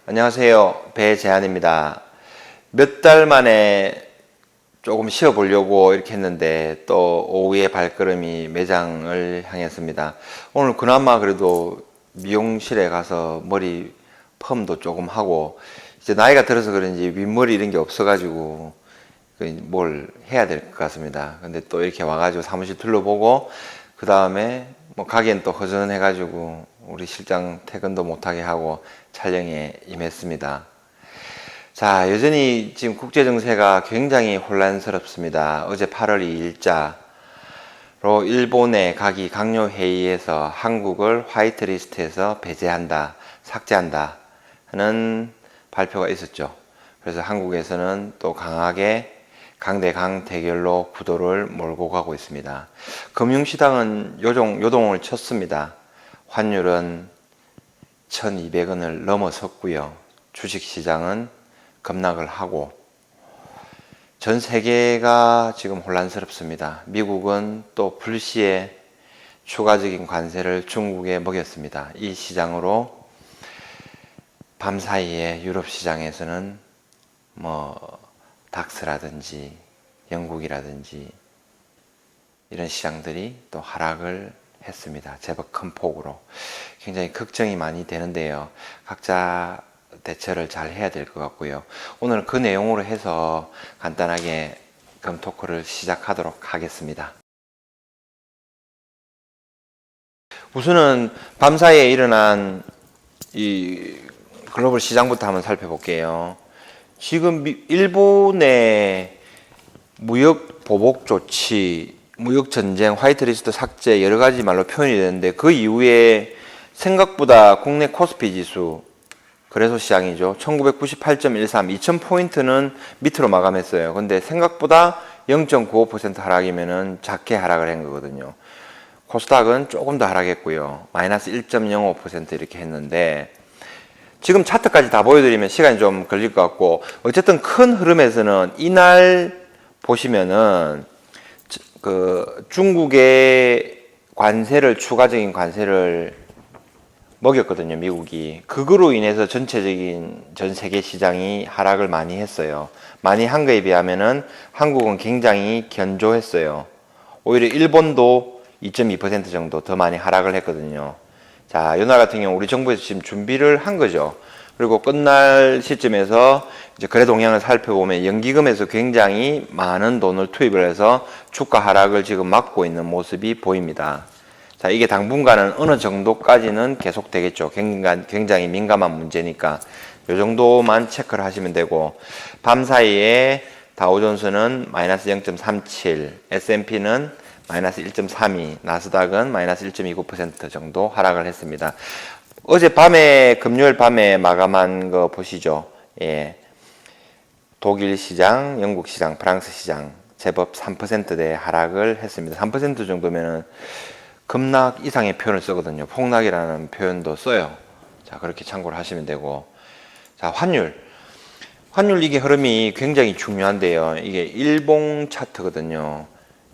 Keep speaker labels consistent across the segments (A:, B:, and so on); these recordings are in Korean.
A: 안녕하세요. 배재한입니다. 몇 달 만에 조금 쉬어보려고 이렇게 했는데 또 오후에 발걸음이 매장을 향했습니다. 오늘 그나마 그래도 미용실에 가서 머리 펌도 조금 하고 이제 나이가 들어서 그런지 윗머리 이런 게 없어가지고 뭘 해야 될 것 같습니다. 근데 또 이렇게 와가지고 사무실 둘러보고 그 다음에 뭐 가기엔 또 허전해가지고 우리 실장 퇴근도 못하게 하고 촬영에 임했습니다. 자, 여전히 지금 국제 정세가 굉장히 혼란스럽습니다. 어제 8월 2일자로 일본의 가기 강요 회의에서 한국을 화이트리스트에서 배제한다, 삭제한다 하는 발표가 있었죠. 그래서 한국에서는 또 강하게 강대강 대결로 구도를 몰고 가고 있습니다. 금융시장은 요동을 쳤습니다. 환율은 1200원을 넘어섰고요. 주식시장은 급락을 하고 전 세계가 지금 혼란스럽습니다. 미국은 또 불시에 추가적인 관세를 중국에 먹였습니다. 이 시장으로 밤사이에 유럽 시장에서는 닥스라든지 영국이라든지 이런 시장들이 또 하락을 했습니다. 제법 큰 폭으로. 굉장히 걱정이 많이 되는데요. 각자 대처를 잘 해야 될 것 같고요. 오늘 그 내용으로 해서 간단하게 금토크를 시작하도록 하겠습니다. 우선은 밤사이에 일어난 이 글로벌 시장부터 한번 살펴볼게요. 지금 일본의 무역 보복 조치, 무역 전쟁, 화이트리스트 삭제 여러 가지 말로 표현이 되는데 그 이후에 생각보다 국내 코스피 지수 거래소 시장이죠. 1998.13, 2000포인트는 밑으로 마감했어요. 근데 생각보다 0.95% 하락이면은 작게 하락을 한 거거든요. 코스닥은 조금 더 하락했고요. 마이너스 1.05% 이렇게 했는데 지금 차트까지 다 보여드리면 시간이 좀 걸릴 것 같고 어쨌든 큰 흐름에서는 이날 보시면은 중국의 추가적인 관세를 먹였거든요, 미국이. 그거로 인해서 전체적인 전 세계 시장이 하락을 많이 했어요. 많이 한 거에 비하면은 한국은 굉장히 견조했어요. 오히려 일본도 2.2% 정도 더 많이 하락을 했거든요. 자, 이날 같은 경우 우리 정부에서 지금 준비를 한 거죠. 그리고 끝날 시점에서 이제 거래 동향을 살펴보면 연기금에서 굉장히 많은 돈을 투입을 해서 주가 하락을 지금 막고 있는 모습이 보입니다. 자, 이게 당분간은 어느 정도까지는 계속 되겠죠. 굉장히 민감한 문제니까 이 정도만 체크를 하시면 되고 밤 사이에 다우존스는 마이너스 0.37, S&P는 마이너스 1.32, 나스닥은 마이너스 1.29% 정도 하락을 했습니다. 어제 밤에, 금요일 밤에 마감한 거 보시죠. 예. 독일 시장, 영국 시장, 프랑스 시장 제법 3%대 하락을 했습니다. 3% 정도면은 급락 이상의 표현을 쓰거든요. 폭락이라는 표현도 써요. 자, 그렇게 참고를 하시면 되고. 자, 환율 이게 흐름이 굉장히 중요한데요. 이게 일봉 차트거든요.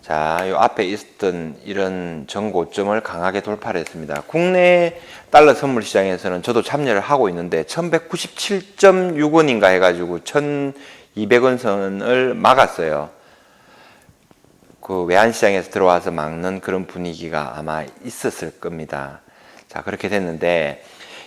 A: 자, 요 앞에 있었던 이런 전고점을 강하게 돌파를 했습니다. 국내 달러 선물 시장에서는 저도 참여를 하고 있는데 1197.6원인가 해가지고 1200원 선을 막았어요. 그 외환시장에서 들어와서 막는 그런 분위기가 아마 있었을 겁니다. 자, 그렇게 됐는데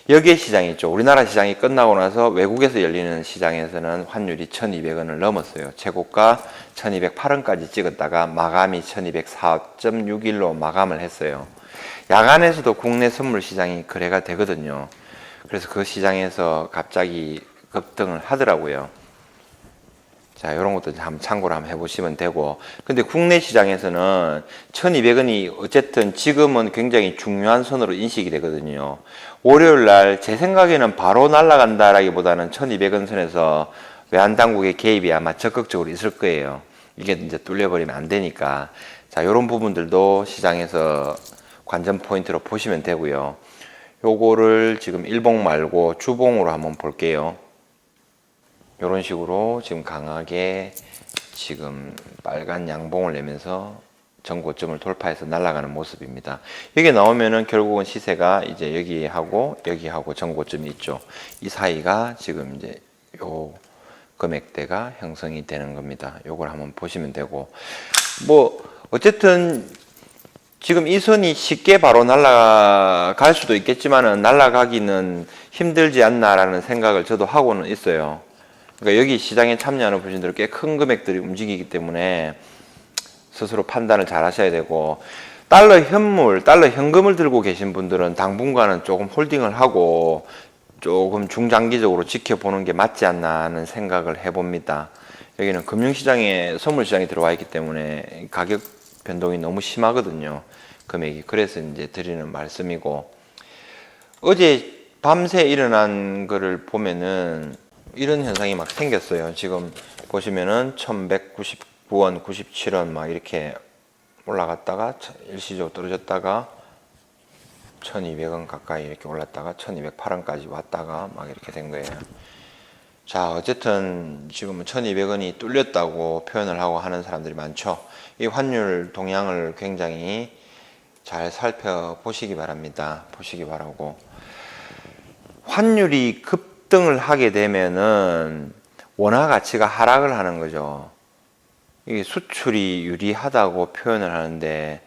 A: 여기에 시장이 있죠. 우리나라 시장이 끝나고 나서 외국에서 열리는 시장에서는 환율이 1200원을 넘었어요. 최고가 1208원까지 찍었다가 마감이 1204.61로 마감을 했어요. 야간에서도 국내 선물 시장이 거래가 되거든요. 그래서 그 시장에서 갑자기 급등을 하더라고요. 자, 이런 것도 한번 참고를 한번 해보시면 되고. 근데 국내 시장에서는 1200원이 어쨌든 지금은 굉장히 중요한 선으로 인식이 되거든요. 월요일 날 제 생각에는 바로 날아간다라기보다는 1200원 선에서 외환당국의 개입이 아마 적극적으로 있을 거예요. 이게 이제 뚫려버리면 안 되니까. 자, 이런 부분들도 시장에서 관전 포인트로 보시면 되고요. 요거를 지금 일봉 말고 주봉으로 한번 볼게요. 이런 식으로 지금 강하게 지금 빨간 양봉을 내면서 전고점을 돌파해서 날아가는 모습입니다. 여기 나오면은 결국은 시세가 이제 여기하고 전고점이 있죠. 이 사이가 지금 이제 요 금액대가 형성이 되는 겁니다. 요걸 한번 보시면 되고, 뭐 어쨌든 지금 이 선이 쉽게 바로 날아갈 수도 있겠지만은 날아가기는 힘들지 않나라는 생각을 저도 하고는 있어요. 그러니까 여기 시장에 참여하는 분들은 꽤 큰 금액들이 움직이기 때문에 스스로 판단을 잘 하셔야 되고, 달러 현금을 들고 계신 분들은 당분간은 조금 홀딩을 하고 조금 중장기적으로 지켜보는 게 맞지 않나 하는 생각을 해봅니다. 여기는 금융시장에 선물시장이 들어와 있기 때문에 가격 변동이 너무 심하거든요. 금액이. 그래서 이제 드리는 말씀이고, 어제 밤새 일어난 거를 보면은 이런 현상이 막 생겼어요. 지금 보시면은 1199원, 97원 막 이렇게 올라갔다가 일시적으로 떨어졌다가 1200원 가까이 이렇게 올랐다가 1208원까지 왔다가 막 이렇게 된 거예요. 자, 어쨌든 지금은 1200원이 뚫렸다고 표현을 하고 하는 사람들이 많죠. 이 환율 동향을 굉장히 잘 살펴보시기 바랍니다. 보시기 바라고. 환율이 급등을 하게 되면은 원화 가치가 하락을 하는 거죠. 이게 수출이 유리하다고 표현을 하는데,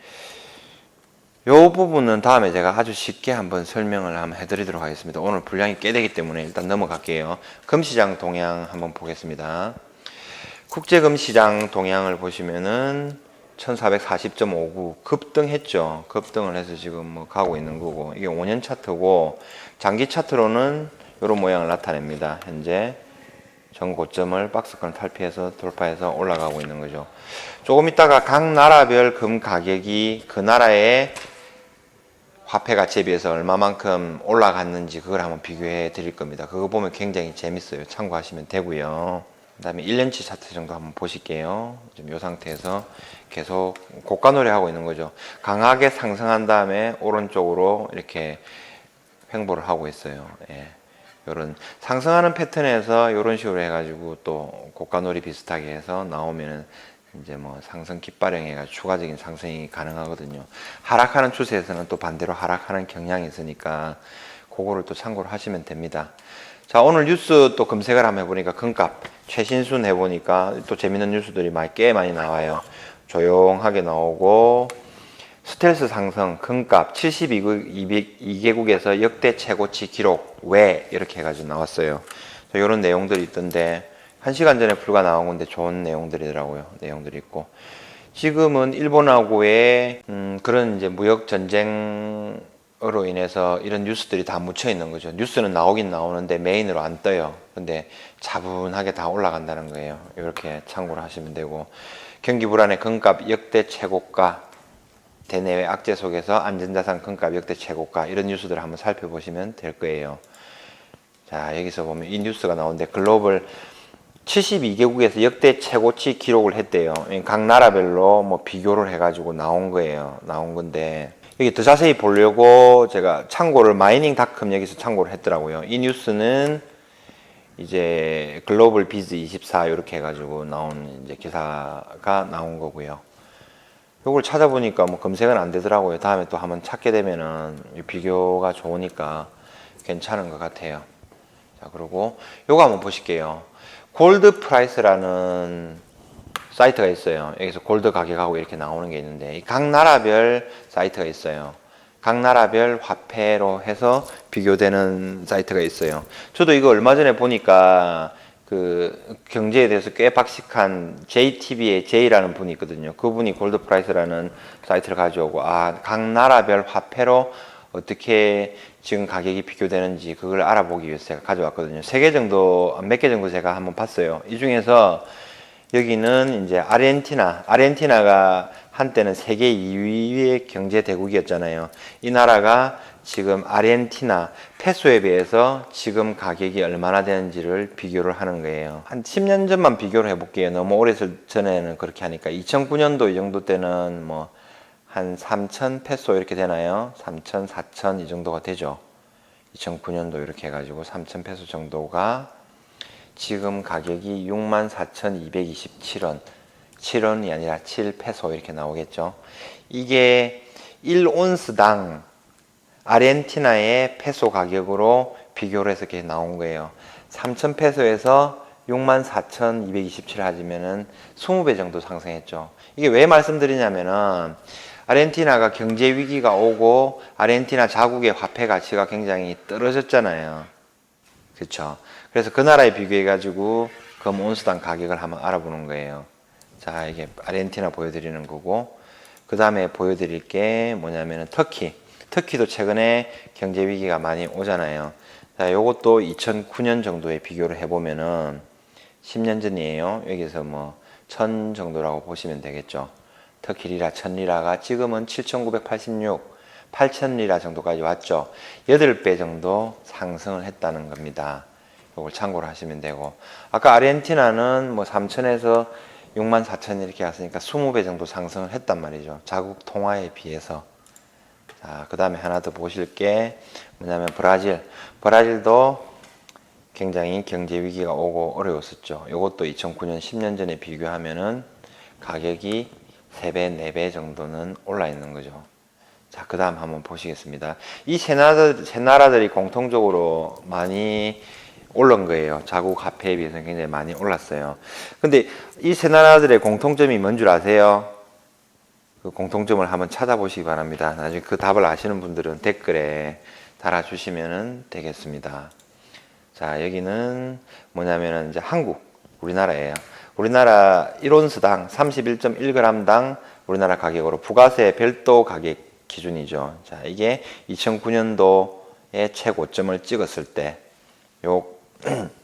A: 요 부분은 다음에 제가 아주 쉽게 한번 설명을 한번 해드리도록 하겠습니다. 오늘 분량이 꽤 되기 때문에 일단 넘어갈게요. 금시장 동향 한번 보겠습니다. 국제금시장 동향을 보시면은 1440.59 급등했죠. 급등을 해서 지금 뭐 가고 있는 거고, 이게 5년 차트고 장기 차트로는 이런 모양을 나타냅니다. 현재 전 고점을 박스권 탈피해서 돌파해서 올라가고 있는 거죠. 조금 있다가 각 나라별 금 가격이 그 나라의 화폐 가치에 비해서 얼마만큼 올라갔는지 그걸 한번 비교해 드릴 겁니다. 그거 보면 굉장히 재밌어요. 참고하시면 되고요. 그 다음에 1년치 차트 정도 한번 보실게요. 지금 이 상태에서 계속 고가 노래하고 있는 거죠. 강하게 상승한 다음에 오른쪽으로 이렇게 횡보를 하고 있어요. 예. 요런 상승하는 패턴에서 이런 식으로 해가지고 또 고가놀이 비슷하게 해서 나오면은 이제 뭐 상승 깃발형 해가지고 추가적인 상승이 가능하거든요. 하락하는 추세에서는 또 반대로 하락하는 경향이 있으니까 그거를 또 참고를 하시면 됩니다. 자, 오늘 뉴스 또 검색을 한번 해보니까 금값 최신순 해보니까 또 재밌는 뉴스들이 꽤 많이 나와요. 조용하게 나오고, 스텔스 상승, 금값 72개국에서 역대 최고치 기록 왜 이렇게 해가지고 나왔어요. 이런 내용들이 있던데 1시간 전에 불과 나온 건데 좋은 내용들이더라고요. 내용들이 있고, 지금은 일본하고의 그런 이제 무역 전쟁으로 인해서 이런 뉴스들이 다 묻혀 있는 거죠. 뉴스는 나오긴 나오는데 메인으로 안 떠요. 근데 차분하게 다 올라간다는 거예요. 이렇게 참고를 하시면 되고, 경기 불안의 금값 역대 최고가, 대내외 악재 속에서 안전자산 금값 역대 최고가, 이런 뉴스들을 한번 살펴보시면 될 거예요. 자, 여기서 보면 이 뉴스가 나오는데 글로벌 72개국에서 역대 최고치 기록을 했대요. 각 나라별로 뭐 비교를 해가지고 나온 거예요. 나온 건데, 여기 더 자세히 보려고 제가 참고를 마이닝닷컴 여기서 참고를 했더라고요. 이 뉴스는 이제 글로벌 비즈 24 이렇게 해가지고 나온 이제 기사가 나온 거고요. 이걸 찾아보니까 뭐 검색은 안 되더라고요. 다음에 또 한번 찾게 되면은 비교가 좋으니까 괜찮은 것 같아요. 자, 그리고 요거 한번 보실게요. 골드 프라이스라는 사이트가 있어요. 여기서 골드 가격하고 이렇게 나오는 게 있는데, 각 나라별 사이트가 있어요. 각 나라별 화폐로 해서 비교되는 사이트가 있어요. 저도 이거 얼마 전에 보니까 그 경제에 대해서 꽤 박식한 JTB의 J라는 분이 있거든요. 그분이 골드 프라이스라는 사이트를 가져오고, 각 나라별 화폐로 어떻게 지금 가격이 비교되는지 그걸 알아보기 위해서 제가 가져왔거든요. 몇 개 정도 제가 한번 봤어요. 이 중에서 여기는 이제 아르헨티나가 한때는 세계 2위의 경제 대국이었잖아요. 이 나라가 지금 아르헨티나 페소에 비해서 지금 가격이 얼마나 되는지를 비교를 하는 거예요. 한 10년 전만 비교를 해볼게요. 너무 오래 전에는 그렇게 하니까 2009년도 이 정도 때는 뭐 한 3,000 페소 이렇게 되나요? 3,000, 4,000 이 정도가 되죠. 2009년도 이렇게 해가지고 3,000 페소 정도가 지금 가격이 64,227원. 7원이 아니라 7페소 이렇게 나오겠죠. 이게 1온스당 아르헨티나의 페소 가격으로 비교를 해서 이렇게 나온 거예요. 3,000페소에서 64,227 하지면은 20배 정도 상승했죠. 이게 왜 말씀드리냐면은 아르헨티나가 경제 위기가 오고 아르헨티나 자국의 화폐 가치가 굉장히 떨어졌잖아요. 그렇죠. 그래서 그 나라에 비교해 가지고 금 온수당 가격을 한번 알아보는 거예요. 자, 이게 아르헨티나 보여드리는 거고, 그 다음에 보여드릴 게 뭐냐면은 터키도 최근에 경제 위기가 많이 오잖아요. 자, 요것도 2009년 정도에 비교를 해보면은 10년 전이에요. 여기서 뭐 1000 정도라고 보시면 되겠죠. 터키 리라 1000리라가 지금은 7986, 8000리라 정도까지 왔죠. 8배 정도 상승을 했다는 겁니다. 이걸 참고로 하시면 되고, 아까 아르헨티나는 뭐 3000에서 64,000 이렇게 갔으니까 20배 정도 상승을 했단 말이죠. 자국 통화에 비해서. 자, 그 다음에 하나 더 보실 게 뭐냐면 브라질도 굉장히 경제 위기가 오고 어려웠었죠. 이것도 2009년 10년 전에 비교하면은 가격이 3배, 4배 정도는 올라 있는 거죠. 자, 그 다음 한번 보시겠습니다. 이 세 나라들이 공통적으로 많이 올른 거예요. 자국 화폐에 비해서 굉장히 많이 올랐어요. 근데 이 세 나라들의 공통점이 뭔 줄 아세요? 그 공통점을 한번 찾아보시기 바랍니다. 나중에 그 답을 아시는 분들은 댓글에 달아주시면 되겠습니다. 자, 여기는 뭐냐면은 이제 우리나라예요. 우리나라 1온스당 31.1g당 우리나라 가격으로 부가세 별도 가격 기준이죠. 자, 이게 2009년도에 최고점을 찍었을 때,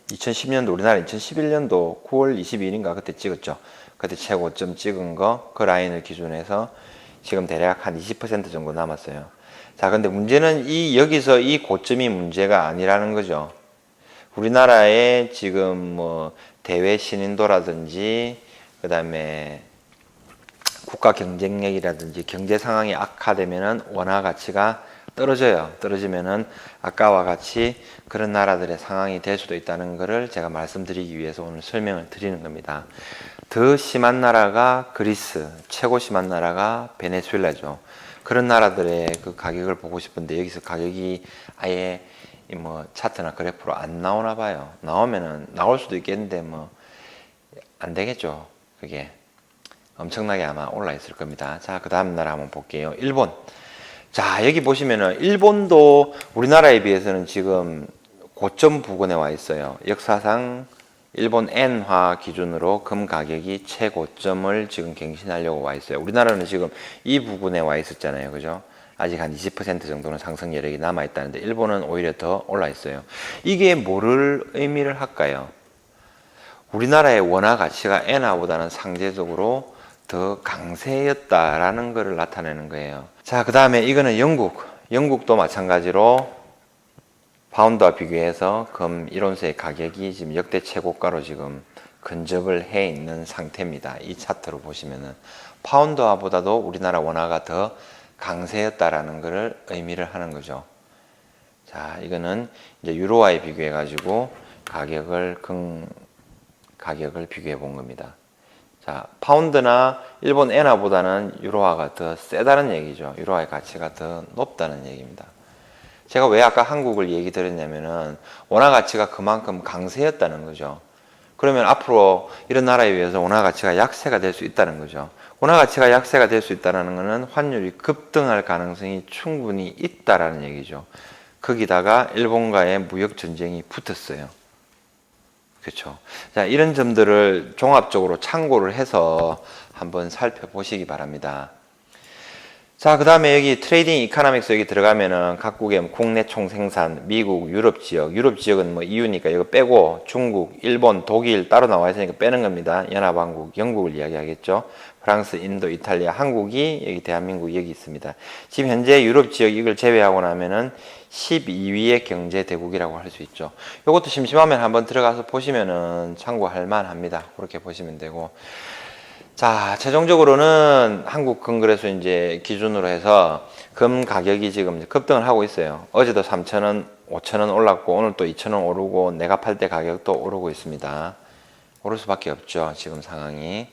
A: 2010년도, 우리나라 2011년도 9월 22일인가 그때 찍었죠. 그때 최고점 찍은 거, 그 라인을 기준해서 지금 대략 한 20% 정도 남았어요. 자, 근데 문제는 여기서 이 고점이 문제가 아니라는 거죠. 우리나라의 지금 뭐 대외 신인도라든지, 그 다음에 국가 경쟁력이라든지 경제 상황이 악화되면은 원화 가치가 떨어져요. 떨어지면은 아까와 같이 그런 나라들의 상황이 될 수도 있다는 것을 제가 말씀드리기 위해서 오늘 설명을 드리는 겁니다. 더 심한 나라가 그리스, 최고 심한 나라가 베네수엘라죠. 그런 나라들의 그 가격을 보고 싶은데 여기서 가격이 아예 뭐 차트나 그래프로 안 나오나 봐요. 나오면은 나올 수도 있겠는데 뭐 안 되겠죠. 그게 엄청나게 아마 올라 있을 겁니다. 자, 그 다음 나라 한번 볼게요. 일본. 자, 여기 보시면은 일본도 우리나라에 비해서는 지금 고점 부근에 와 있어요. 역사상 일본 엔화 기준으로 금 가격이 최고점을 지금 갱신하려고 와 있어요. 우리나라는 지금 이 부근에 와 있었잖아요. 그죠? 아직 한 20% 정도는 상승 여력이 남아 있다는데 일본은 오히려 더 올라 있어요. 이게 뭐를 의미를 할까요? 우리나라의 원화 가치가 엔화보다는 상대적으로 더 강세였다라는 것을 나타내는 거예요. 자, 그 다음에 이거는 영국도 마찬가지로 파운드와 비교해서 금 1온스의 가격이 지금 역대 최고가로 지금 근접을 해 있는 상태입니다. 이 차트로 보시면은 파운드화보다도 우리나라 원화가 더 강세였다라는 것을 의미를 하는 거죠. 자, 이거는 이제 유로화에 비교해 가지고 가격을 비교해 본 겁니다. 자, 파운드나 일본 엔화보다는 유로화가 더 세다는 얘기죠. 유로화의 가치가 더 높다는 얘기입니다. 제가 왜 아까 한국을 얘기 드렸냐면은 원화 가치가 그만큼 강세였다는 거죠. 그러면 앞으로 이런 나라에 비해서 원화 가치가 약세가 될 수 있다는 거죠. 원화 가치가 약세가 될 수 있다는 것은 환율이 급등할 가능성이 충분히 있다라는 얘기죠. 거기다가 일본과의 무역 전쟁이 붙었어요. 그렇죠. 자, 이런 점들을 종합적으로 참고를 해서 한번 살펴보시기 바랍니다. 자, 그 다음에 여기 트레이딩 이코노믹스 여기 들어가면은 각국의 국내 총생산, 미국, 유럽 지역은 뭐 EU니까 이거 빼고 중국, 일본, 독일 따로 나와 있으니까 빼는 겁니다. 연합왕국, 영국을 이야기하겠죠. 프랑스, 인도, 이탈리아, 한국이 여기 대한민국 여기 있습니다. 지금 현재 유럽 지역 이걸 제외하고 나면은 12위의 경제 대국이라고 할 수 있죠. 이것도 심심하면 한번 들어가서 보시면은 참고할 만합니다. 그렇게 보시면 되고. 자, 최종적으로는 한국 금그래서 이제 기준으로 해서 금 가격이 지금 급등을 하고 있어요. 어제도 3,000원, 5,000원 올랐고 오늘 또 2,000원 오르고 내가 팔 때 가격도 오르고 있습니다. 오를 수밖에 없죠. 지금 상황이.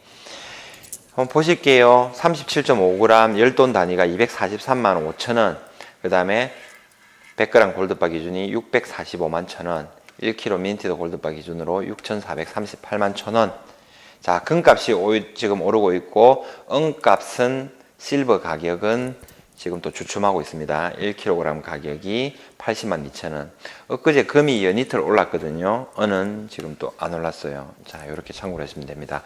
A: 한번 보실게요. 37.5g 열돈 단위가 243만 5천원. 그 다음에 100g 골드바 기준이 645만 1천원. 1kg 민티도 골드바 기준으로 6,438만 1천원. 자, 금값이 지금 오르고 있고, 은값은 실버 가격은 지금 또 주춤하고 있습니다. 1kg 가격이 80만 2천원. 엊그제 금이 연이틀 올랐거든요. 은은 지금 또 안 올랐어요. 자, 이렇게 참고를 하시면 됩니다.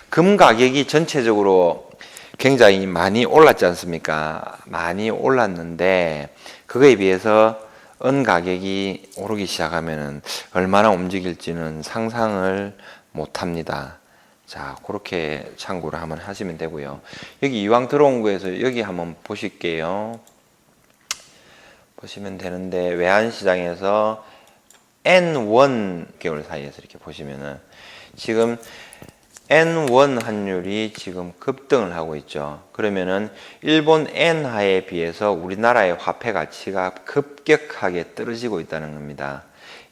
A: 금 가격이 전체적으로 굉장히 많이 올랐지 않습니까? 많이 올랐는데, 그거에 비해서 은 가격이 오르기 시작하면은 얼마나 움직일지는 상상을 못 합니다. 자, 그렇게 참고를 한번 하시면 되고요. 여기 이왕 들어온 거에서 여기 한번 보실게요. 보시면 되는데, 외환시장에서 N1 개월 사이에서 이렇게 보시면은 지금 N1 환율이 지금 급등을 하고 있죠. 그러면은 일본 엔화에 비해서 우리나라의 화폐 가치가 급격하게 떨어지고 있다는 겁니다.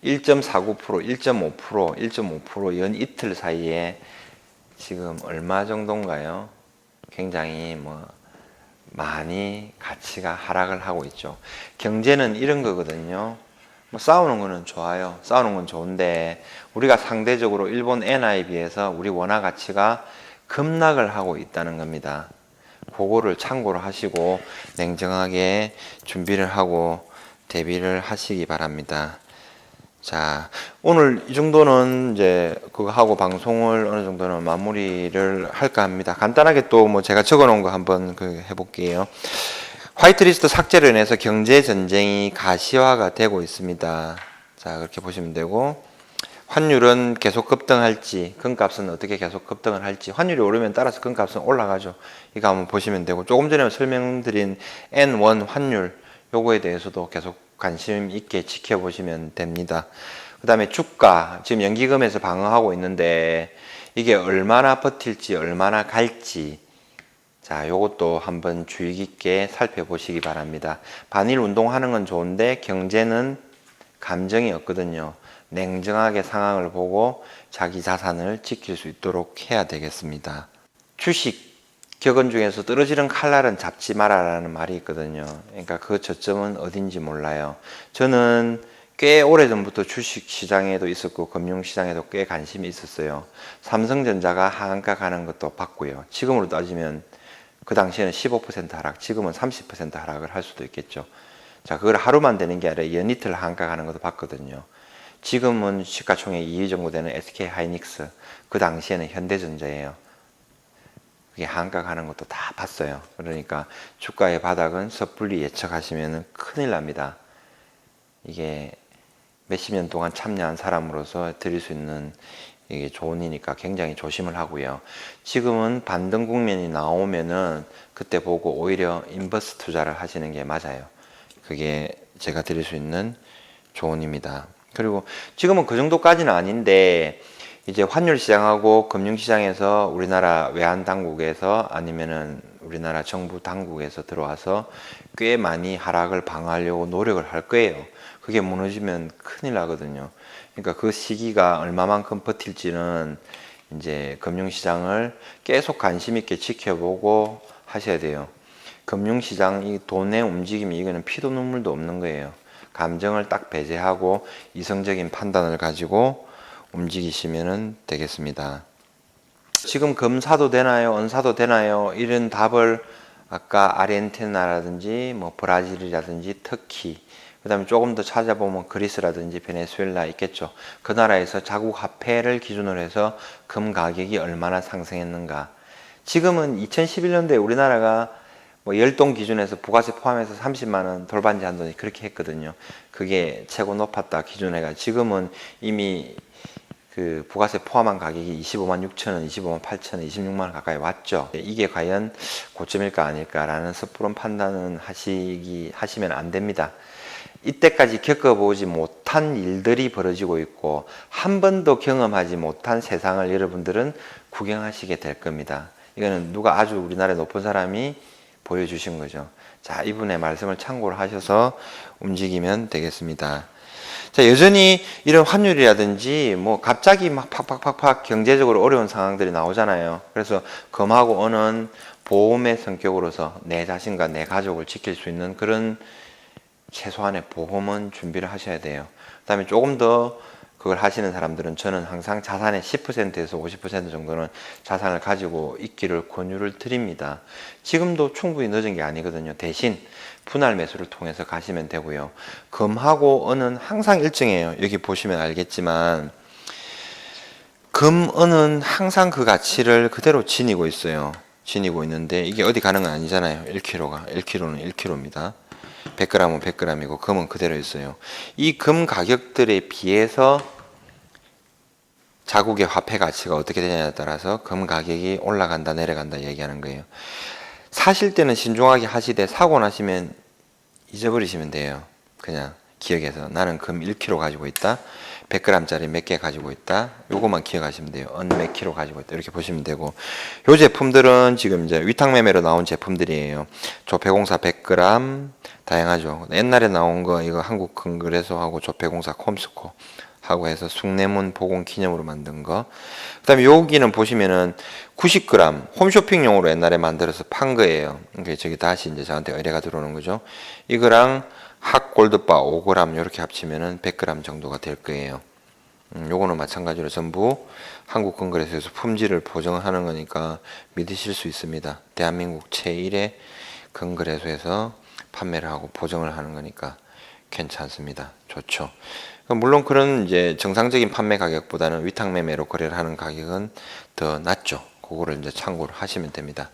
A: 1.49%, 1.5%, 1.5% 연 이틀 사이에 지금 얼마 정도인가요? 굉장히 많이 가치가 하락을 하고 있죠. 경제는 이런 거거든요. 싸우는 거는 좋아요. 싸우는 건 좋은데 우리가 상대적으로 일본 엔화에 비해서 우리 원화 가치가 급락을 하고 있다는 겁니다. 그거를 참고로 하시고 냉정하게 준비를 하고 대비를 하시기 바랍니다. 자, 오늘 이 정도는 이제 그거 하고 방송을 어느 정도는 마무리를 할까 합니다. 간단하게 또 제가 적어 놓은 거 한번 해볼게요. 화이트리스트 삭제를 인해서 경제 전쟁이 가시화가 되고 있습니다. 자, 그렇게 보시면 되고, 환율은 계속 급등할지, 금값은 어떻게 계속 급등을 할지, 환율이 오르면 따라서 금값은 올라가죠. 이거 한번 보시면 되고, 조금 전에 설명드린 N1 환율, 요거에 대해서도 계속 관심 있게 지켜보시면 됩니다. 그 다음에 주가, 지금 연기금에서 방어하고 있는데, 이게 얼마나 버틸지, 얼마나 갈지, 자, 요것도 한번 주의 깊게 살펴보시기 바랍니다. 반일 운동하는 건 좋은데 경제는 감정이 없거든요. 냉정하게 상황을 보고 자기 자산을 지킬 수 있도록 해야 되겠습니다. 주식 격언 중에서 떨어지는 칼날은 잡지 마라라는 말이 있거든요. 그러니까 그 저점은 어딘지 몰라요. 저는 꽤 오래전부터 주식 시장에도 있었고 금융 시장에도 꽤 관심이 있었어요. 삼성전자가 하한가 가는 것도 봤고요. 지금으로 따지면 그 당시에는 15% 하락, 지금은 30% 하락을 할 수도 있겠죠. 자, 그걸 하루만 되는 게 아니라 연이틀 하한가 가는 것도 봤거든요. 지금은 시가총액 2위 정도 되는 SK 하이닉스, 그 당시에는 현대전자예요. 그게 하한가 가는 것도 다 봤어요. 그러니까 주가의 바닥은 섣불리 예측하시면 큰일 납니다. 이게 몇십 년 동안 참여한 사람으로서 드릴 수 있는 이게 조언이니까 굉장히 조심을 하고요. 지금은 반등 국면이 나오면은 그때 보고 오히려 인버스 투자를 하시는 게 맞아요. 그게 제가 드릴 수 있는 조언입니다. 그리고 지금은 그 정도까지는 아닌데 이제 환율 시장하고 금융 시장에서 우리나라 외환 당국에서 아니면은 우리나라 정부 당국에서 들어와서 꽤 많이 하락을 방어하려고 노력을 할 거예요. 그게 무너지면 큰일 나거든요. 그러니까 그 시기가 얼마만큼 버틸지는 이제 금융시장을 계속 관심 있게 지켜보고 하셔야 돼요. 금융시장 이 돈의 움직임이 이거는 피도 눈물도 없는 거예요. 감정을 딱 배제하고 이성적인 판단을 가지고 움직이시면 되겠습니다. 지금 금 사도 되나요? 은 사도 되나요? 이런 답을 아까 아르헨티나라든지 브라질이라든지 터키, 그 다음에 조금 더 찾아보면 그리스라든지 베네수엘라 있겠죠. 그 나라에서 자국 화폐를 기준으로 해서 금 가격이 얼마나 상승했는가. 지금은 2011년도에 우리나라가 열동 기준에서 부가세 포함해서 30만원 돌반지 한돈이 그렇게 했거든요. 그게 최고 높았다 기준에가. 지금은 이미 그 부가세 포함한 가격이 25만 6천원, 25만 8천원, 26만원 가까이 왔죠. 이게 과연 고점일까 아닐까라는 섣부른 판단은 하시면 안 됩니다. 이때까지 겪어보지 못한 일들이 벌어지고 있고 한 번도 경험하지 못한 세상을 여러분들은 구경하시게 될 겁니다. 이거는 누가 아주 우리나라에 높은 사람이 보여주신 거죠. 자, 이분의 말씀을 참고로 하셔서 움직이면 되겠습니다. 자, 여전히 이런 환율이라든지 뭐 갑자기 막 팍팍팍팍 경제적으로 어려운 상황들이 나오잖아요. 그래서 금하고 은은 보험의 성격으로서 내 자신과 내 가족을 지킬 수 있는 그런 최소한의 보험은 준비를 하셔야 돼요. 그다음에 조금 더 그걸 하시는 사람들은 저는 항상 자산의 10%에서 50% 정도는 자산을 가지고 있기를 권유를 드립니다. 지금도 충분히 늦은 게 아니거든요. 대신 분할 매수를 통해서 가시면 되고요. 금하고 은은 항상 일정해요. 여기 보시면 알겠지만 금, 은은 항상 그 가치를 그대로 지니고 있어요. 지니고 있는데 이게 어디 가는 건 아니잖아요. 1kg가. 1kg는 1kg입니다. 100g은 100g이고 금은 그대로 있어요. 이 금 가격들에 비해서 자국의 화폐 가치가 어떻게 되냐에 따라서 금 가격이 올라간다 내려간다 얘기하는 거예요. 사실 때는 신중하게 하시되 사고 나시면 잊어버리시면 돼요. 그냥 기억해서 나는 금 1kg 가지고 있다. 100g짜리 몇 개 가지고 있다. 요것만 기억하시면 돼요. 은 몇 킬로 가지고 있다. 이렇게 보시면 되고. 요 제품들은 지금 이제 위탁 매매로 나온 제품들이에요. 조폐공사 100g 다양하죠. 옛날에 나온 거 이거 한국건그레소하고 조폐공사 콤스코 하고 해서 숭례문 보건 기념으로 만든 거. 그다음에 여기는 보시면은 90g 홈쇼핑용으로 옛날에 만들어서 판 거예요. 그게 저기 다시 이제 저한테 의뢰가 들어오는 거죠. 이거랑 핫 골드바 5g 이렇게 합치면은 100g 정도가 될 거예요. 요거는 마찬가지로 전부 한국건그레소에서 품질을 보증하는 거니까 믿으실 수 있습니다. 대한민국 제1의 건그레소에서 판매를 하고 보증을 하는 거니까 괜찮습니다. 좋죠. 물론 그런 이제 정상적인 판매 가격보다는 위탁 매매로 거래를 하는 가격은 더 낮죠. 그거를 이제 참고를 하시면 됩니다.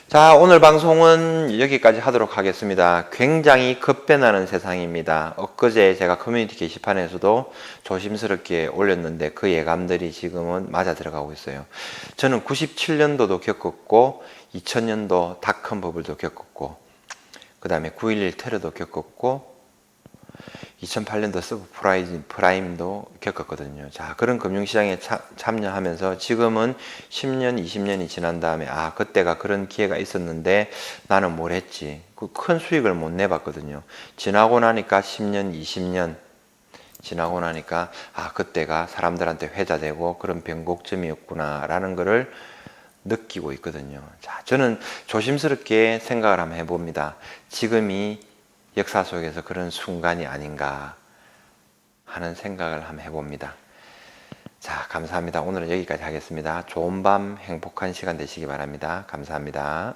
A: 자, 오늘 방송은 여기까지 하도록 하겠습니다. 굉장히 급변하는 세상입니다. 엊그제 제가 커뮤니티 게시판에서도 조심스럽게 올렸는데 그 예감들이 지금은 맞아 들어가고 있어요. 저는 97년도도 겪었고 2000년도 닷컴 버블도 겪었고 그 다음에 9.11 테러도 겪었고 2008년도 서브프라임도 겪었거든요. 자, 그런 금융시장에 참여하면서 지금은 10년, 20년이 지난 다음에 아, 그때가 그런 기회가 있었는데 나는 뭘 했지? 그 큰 수익을 못 내봤거든요. 지나고 나니까 10년, 20년 지나고 나니까 아, 그때가 사람들한테 회자되고 그런 변곡점이었구나 라는 거를 느끼고 있거든요. 자, 저는 조심스럽게 생각을 한번 해봅니다. 지금이 역사 속에서 그런 순간이 아닌가 하는 생각을 한번 해봅니다. 자, 감사합니다. 오늘은 여기까지 하겠습니다. 좋은 밤, 행복한 시간 되시기 바랍니다. 감사합니다.